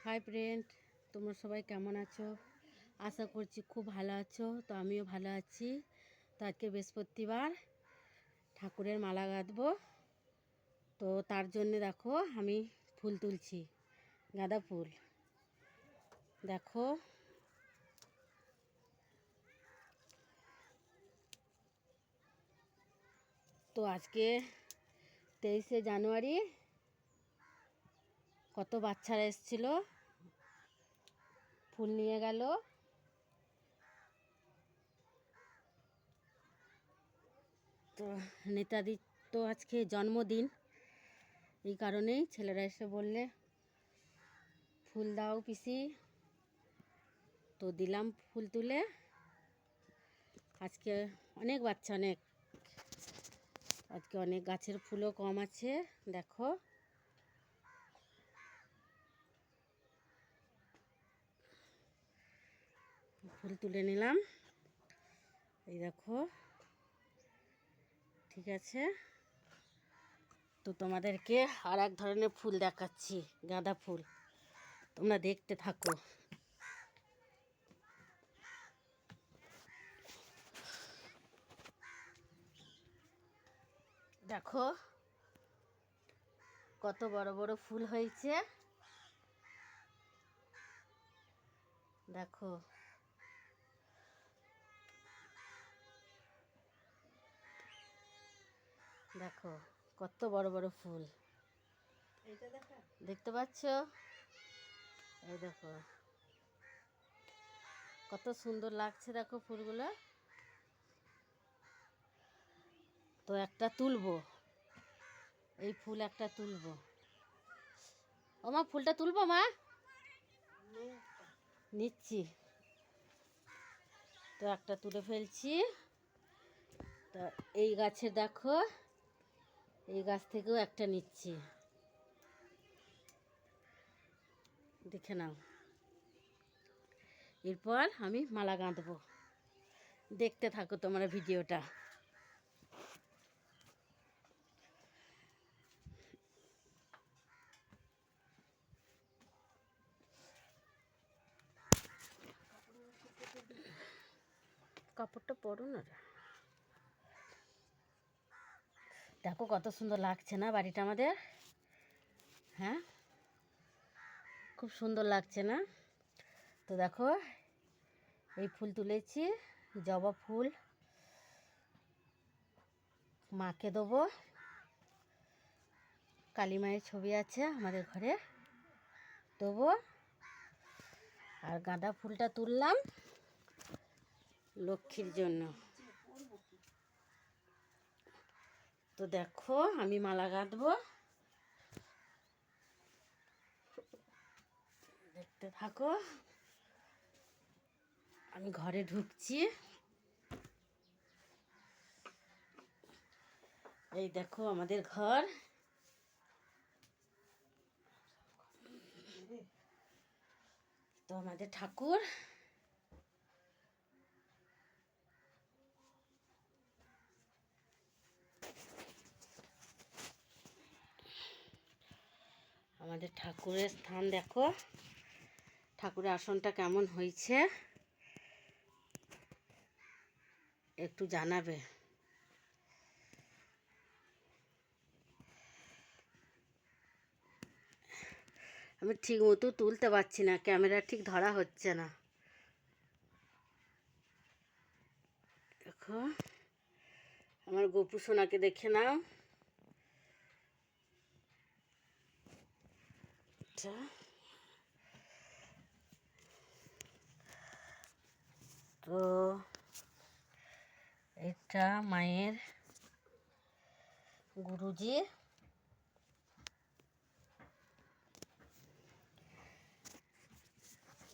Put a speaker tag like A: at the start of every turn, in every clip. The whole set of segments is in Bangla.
A: হাই ফ্রেন্ড, তোমরা সবাই কেমন আছো? আশা করছি খুব ভালো আছো। তো আমিও ভালো আছি। তো আজকে বৃহস্পতিবার, ঠাকুরের মালা গাঁথবো। তো তার জন্যে দেখো আমি ফুল তুলছি, গাঁদা ফুল। দেখো তো আজকে 23শে জানুয়ারি, কত বাচ্চারা এসেছিলো, ফুল নিয়ে গেল। তো নেতাজির তো আজকে জন্মদিন, এই কারণেই ছেলেরা এসে বললে ফুল দাও পিসি। তো দিলাম ফুল তুলে। আজকে অনেক বাচ্চা, আজকে অনেক গাছের ফুলও কম আছে। দেখো ফুল তুলে নিলাম, এই দেখো। ঠিক আছে, তো তোমাদেরকে আর এক ধরনের ফুল দেখাচ্ছি, গাঁদা ফুল। তোমরা দেখতে থাকো। দেখো কত বড় বড় ফুল হয়েছে। দেখো দেখো কত বড় বড় ফুল, দেখতে পাচ্ছ? এই দেখো কত সুন্দর লাগছে, দেখো ফুলগুলো। তো একটা তুলবো, এই ফুল একটা তুলবো। ও মা, ফুলটা তুলবো মা, নিচ্ছি। তো একটা তুলে ফেলছি। তো এই গাছে দেখো, এই গাছ থেকেও একটা নিচ্ছি, দেখে নাও। এরপর আমি মালা গাঁথবো, দেখতে থাকো তোমরা ভিডিওটা। কাপড়টা পরো না। দেখো কত সুন্দর লাগছে না বাড়িটা আমাদের? হ্যাঁ, খুব সুন্দর লাগছে না? তো দেখো এই ফুল তুলেছি, জবা ফুল মাকে দেবো। কালী মায়ের ছবি আছে আমাদের ঘরে, দেবো। আর গাঁদা ফুলটা তুললাম লক্ষ্মীর জন্য। তো দেখো আমি মালা গাঁথবো, দেখতে থাকো। আমি ঘরে ঢুকছি, এই দেখো আমাদের ঘর। তো আমাদের ঠাকুর, আমাদের ঠাকুরের স্থান দেখো। ঠাকুরের আসনটা কেমন হয়েছে একটু জানাবে। আমি ঠিক মতো তুলতে পারছি না, ক্যামেরা ঠিক ধরা হচ্ছে না। দেখো আমার গোপু সোনাকে দেখে নাও। তো এটা মায়ের গুরুজি।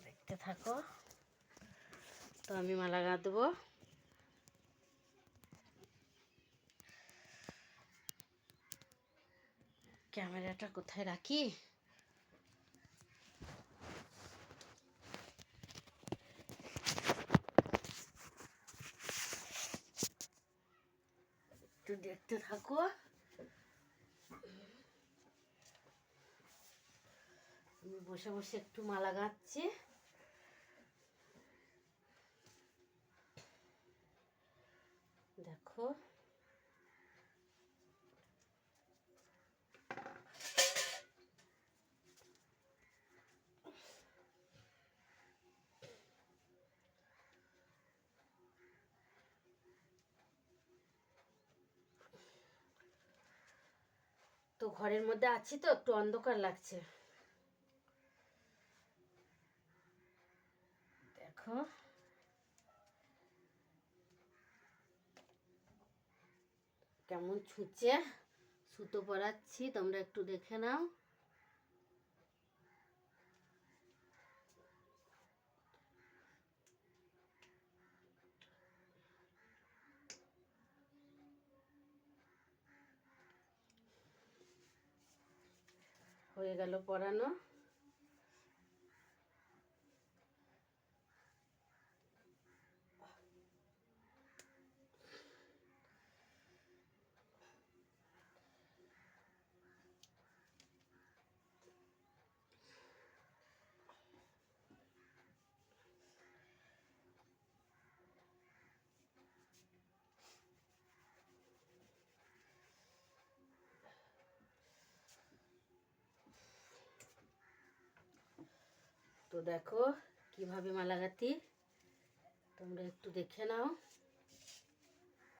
A: দেখতে থাকো। তো আমি মালা গাঁথবো। ক্যামেরাটা কোথায় রাখি? একটু দেখতে থাকো। আমি বসে বসে একটু মালা গাঁথছি। দেখো তো ঘরের মধ্যে আছি তো একটু অন্ধকার লাগছে। দেখো কেমন ছুঁচে সুতো পরাচ্ছি, তোমরা একটু দেখে নাও। হয়ে গেল পরানো। তো দেখো কিভাবে মালা গাঁথি, তোমরা একটু দেখে নাও।